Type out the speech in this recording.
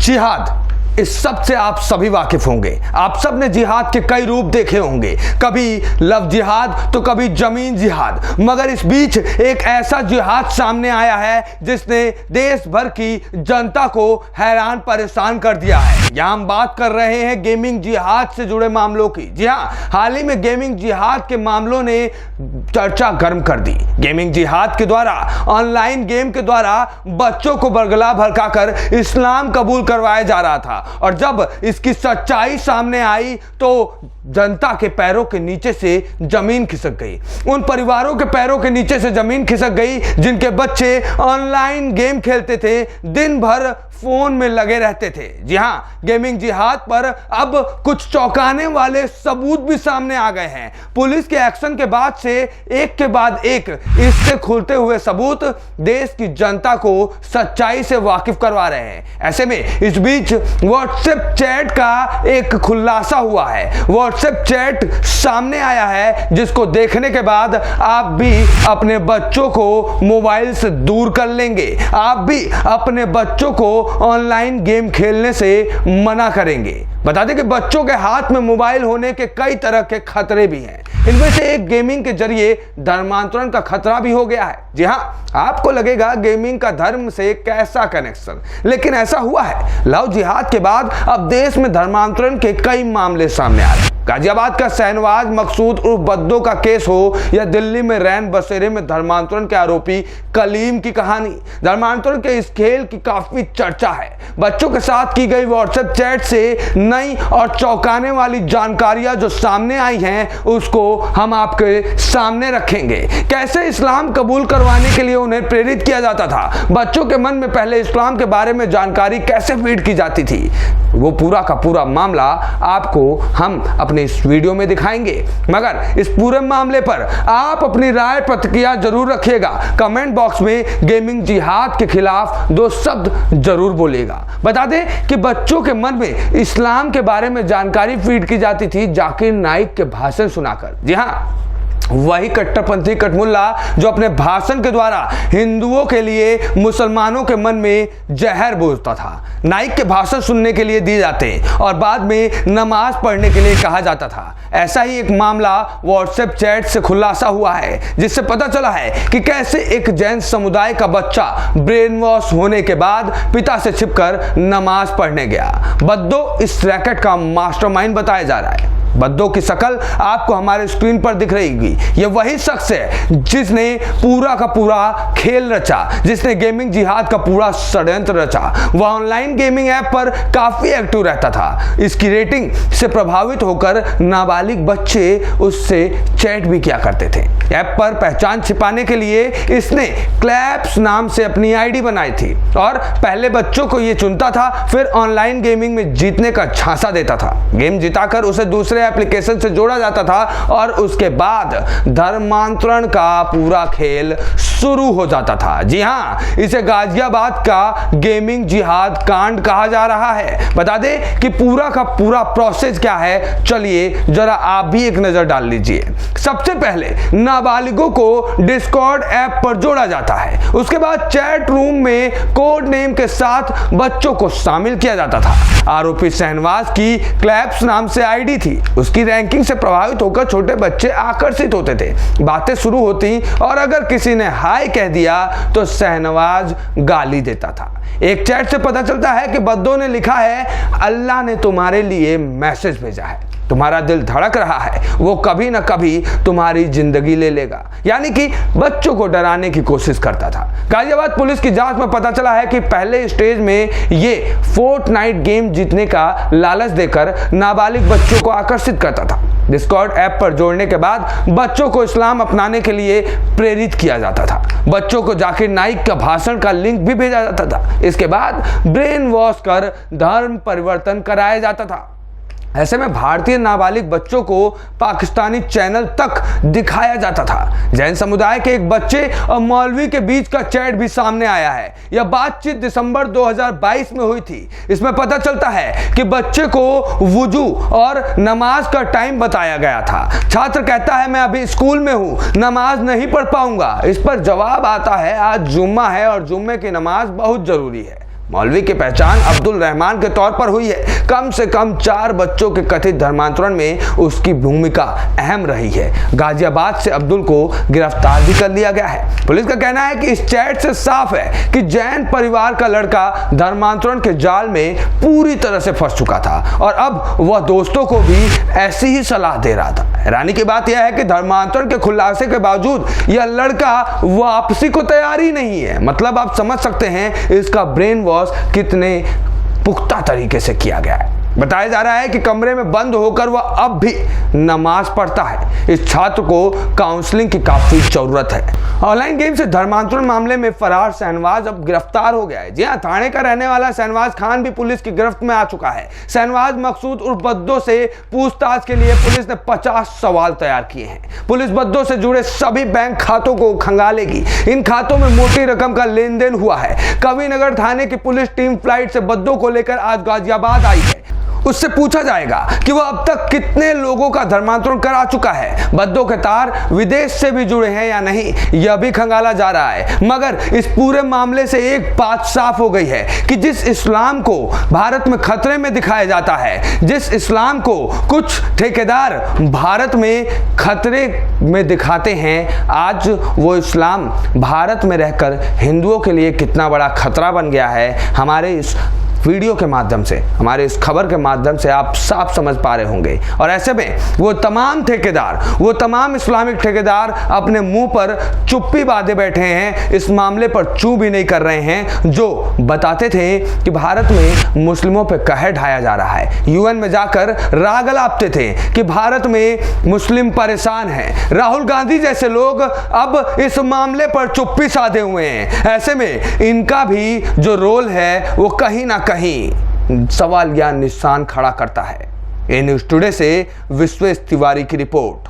जिहाद, इस सब से आप सभी वाकिफ होंगे। आप सब ने जिहाद के कई रूप देखे होंगे, कभी लव जिहाद तो कभी जमीन जिहाद, मगर इस बीच एक ऐसा जिहाद सामने आया है जिसने देश भर की जनता को हैरान परेशान कर दिया है। यहाँ हम बात कर रहे हैं गेमिंग जिहाद से जुड़े मामलों की। जी हाँ, हाल ही में गेमिंग जिहाद के मामलों ने चर्चा गर्म कर दी। गेमिंग जिहाद के द्वारा, ऑनलाइन गेम के द्वारा बच्चों को बरगला भड़काकर इस्लाम कबूल करवाया जा रहा था, और जब इसकी सच्चाई सामने आई तो जनता के पैरों के नीचे से जमीन खिसक गई। उन परिवारों के पैरों के नीचे से जमीन खिसक गई जिनके बच्चे ऑनलाइन गेम खेलते थे, दिन भर फोन में लगे रहते थे। जी हाँ, गेमिंग जिहाद पर अब कुछ चौंकाने वाले सबूत भी सामने आ गए हैं। पुलिस के एक्शन के बाद से एक के बाद एक इससे खुलते हुए सबूत देश की जनता को सच्चाई से वाकिफ करवा रहे हैं। ऐसे में इस बीच व्हाट्सएप चैट का एक खुलासा हुआ है। व्हाट्सएप चैट सामने आया है जिसको देखने के बाद आप भी अपने बच्चों को मोबाइल से दूर कर लेंगे, आप भी अपने बच्चों को ऑनलाइन गेम खेलने से मना करेंगे। बता दें कि बच्चों के हाथ में मोबाइल होने के कई तरह के खतरे भी हैं। इनमें से एक गेमिंग के जरिए धर्मांतरण का खतरा भी हो गया है। जी हाँ, आपको लगेगा गेमिंग का धर्म से कैसा कनेक्शन, लेकिन ऐसा हुआ है। लव जिहाद के बाद अब देश में धर्मांतरण के कई मामले सामने आ रहे हैं। गाजियाबाद का शहनवाज मकसूद उर्फ बद्दो का केस हो या दिल्ली में रैन बसेरे में धर्मांतरण के आरोपी कलीम की कहानी, धर्मांतरण के इस खेल की काफी चर्चा है। बच्चों के साथ की गई व्हाट्सएप चैट से नई और चौंकाने वाली जानकारियां जो सामने आई हैं उसको हम आपके सामने रखेंगे। कैसे इस्लाम कबूल करवाने के लिए उन्हें प्रेरित किया जाता था, बच्चों के मन में पहले इस्लाम के बारे में जानकारी कैसे फीड की जाती थी, वो पूरा का पूरा मामला आपको हम अपने इस वीडियो में दिखाएंगे। मगर इस पूरे मामले पर आप अपनी राय प्रतिक्रिया जरूर रखिएगा। कमेंट बॉक्स में गेमिंग जिहाद के खिलाफ 2 शब्द जरूर बोलिएगा। बता दें कि बच्चों के मन में इस्लाम के बारे में जानकारी फीड की जाती थी जाकिर नाइक के भाषण सुनाकर। जी हाँ, वही कट्टरपंथी कटमुल्ला जो अपने भाषण के द्वारा हिंदुओं के लिए मुसलमानों के मन में जहर बोझता था। नाइक के भाषण सुनने के लिए दिए जाते और बाद में नमाज पढ़ने के लिए कहा जाता था। ऐसा ही एक मामला व्हाट्सएप चैट से खुलासा हुआ है, जिससे पता चला है कि कैसे एक जैन समुदाय का बच्चा ब्रेन वॉश होने के बाद पिता से छिपकर नमाज पढ़ने गया। बद्दो इस रैकेट का मास्टरमाइंड बताया जा रहा है। बद्दो की शक्ल आपको हमारे स्क्रीन पर दिख रही होगी। यह वही शख्स है जिसने पूरा का पूरा खेल रचा, जिसने गेमिंग जिहाद का पूरा षड्यंत्र रचा। वह ऑनलाइन गेमिंग ऐप पर काफी एक्टिव रहता था। इसकी रेटिंग से प्रभावित होकर नाबालिग बच्चे उससे चैट भी किया करते थे। ऐप पर पहचान छिपाने के लिए इसने क्लैप्स नाम से अपनी आईडी बनाई थी और पहले बच्चों को यह चुनता था, फिर ऑनलाइन गेमिंग में जीतने का झांसा देता था। गेम जिताकर उसे दूसरे एप्लीकेशन से जोड़ा जाता था और उसके बाद धर्मांतरण का पूरा खेल शुरू हो जाता था। जी हाँ, इसे गाजियाबाद का गेमिंग जिहाद कांड कहा जा रहा है। बता दें कि पूरा का पूरा प्रोसेस क्या है, चलिए जरा आप भी एक नजर डाल लीजिए। सबसे पहले नाबालिगों को डिस्कॉर्ड ऐप पर जोड़ा जाता है। उसके बाद चैट रूम में कोड नेम के साथ बच्चों को शामिल किया जाता था। आरोपी शहनवाज की क्लैप्स नाम से आईडी थी। उसकी रैंकिंग से प्रभावित होकर छोटे बच्चे आकर्षित होते थे। बातें शुरू होती और अगर किसी ने हाय कह दिया तो शहनवाज गाली देता था। एक चैट से पता चलता है कि बद्दो ने लिखा है, अल्लाह ने तुम्हारे लिए मैसेज भेजा है, तुम्हारा दिल धड़क रहा है, वो कभी ना कभी तुम्हारी जिंदगी ले लेगा। यानी कि बच्चों को डराने की कोशिश करता था। गाजियाबाद पुलिस की जांच में पता चला है कि पहले स्टेज में ये फोर्टनाइट गेम जीतने का लालच देकर नाबालिग बच्चों को आकर्षित करता था। डिस्कॉर्ड ऐप पर जोड़ने के बाद बच्चों को इस्लाम अपनाने के लिए प्रेरित किया जाता था। बच्चों को जाकिर नाइक का भाषण का लिंक भी भेजा जाता था। इसके बाद ब्रेन वॉश कर धर्म परिवर्तन कराया जाता था। ऐसे में भारतीय नाबालिग बच्चों को पाकिस्तानी चैनल तक दिखाया जाता था। जैन समुदाय के एक बच्चे और मौलवी के बीच का चैट भी सामने आया है। यह बातचीत दिसंबर 2022 में हुई थी। इसमें पता चलता है कि बच्चे को वुजू और नमाज का टाइम बताया गया था। छात्र कहता है, मैं अभी स्कूल में हूँ, नमाज नहीं पढ़ पाऊंगा। इस पर जवाब आता है, आज जुम्मा है और जुम्मे की नमाज बहुत जरूरी है। मौलवी की पहचान अब्दुल रहमान के तौर पर हुई है। कम से कम 4 बच्चों के कथित धर्मांतरण में उसकी भूमिका अहम रही है। गाजियाबाद से अब्दुल को गिरफ्तार भी कर लिया गया है। पुलिस का कहना है कि इस चैट से साफ है कि जैन परिवार का लड़का धर्मांतरण के जाल में पूरी तरह से फंस चुका था और अब वह दोस्तों को भी ऐसी ही सलाह दे रहा था। हैरानी की बात यह है कि धर्मांतरण के खुलासे के बावजूद यह लड़का वापसी को तैयार ही नहीं है। मतलब आप समझ सकते हैं इसका ब्रेन वॉश कितने पुख्ता तरीके से किया गया है। बताया जा रहा है कि कमरे में बंद होकर वह अब भी नमाज पढ़ता है। इस छात्र को काउंसलिंग की काफी जरूरत है। ऑनलाइन गेम से धर्मांतरण मामले में फरार शहनवाज अब गिरफ्तार हो गया है। जी हां, थाने का रहने वाला शहनवाज खान भी पुलिस की गिरफ्त में आ चुका है। शहनवाज मकसूद उर्फ बद्दो से पूछताछ के लिए पुलिस ने 50 सवाल तैयार किए हैं। पुलिस बद्दो से जुड़े सभी बैंक खातों को खंगालेगी। इन खातों में मोटी रकम का लेन देन हुआ है। कविनगर थाने की पुलिस टीम फ्लाइट से बद्दो को लेकर आज गाजियाबाद आई है। उससे पूछा जाएगा कि वह अब तक कितने लोगों का धर्मांतरण करा चुका है। बद्दो के तार विदेश से भी जुड़े हैं या नहीं, यह भी खंगाला जा रहा है। मगर इस पूरे मामले से एक बात साफ हो गई है कि जिस इस्लाम को भारत में खतरे में दिखाया जाता है, जिस इस्लाम को कुछ ठेकेदार भारत में खतरे में दिखाते हैं, आज वो इस्लाम भारत में रहकर हिंदुओं के लिए कितना बड़ा खतरा बन गया है। हमारे इस वीडियो के माध्यम से, हमारे इस खबर के माध्यम से आप साफ समझ पा रहे होंगे। और ऐसे में वो तमाम ठेकेदार, वो तमाम इस्लामिक ठेकेदार अपने मुंह पर चुप्पी बांधे बैठे हैं, इस मामले पर चू भी नहीं कर रहे हैं, जो बताते थे कि भारत में मुस्लिमों पर कहर ढाया जा रहा है। यूएन में जाकर राग अलापते थे कि भारत में मुस्लिम परेशान हैं। राहुल गांधी जैसे लोग अब इस मामले पर चुप्पी साधे हुए हैं। ऐसे में इनका भी जो रोल है वो कहीं ना कहीं सवाल या निशान खड़ा करता है। ए न्यूज़ टुडे से विश्वेश तिवारी की रिपोर्ट।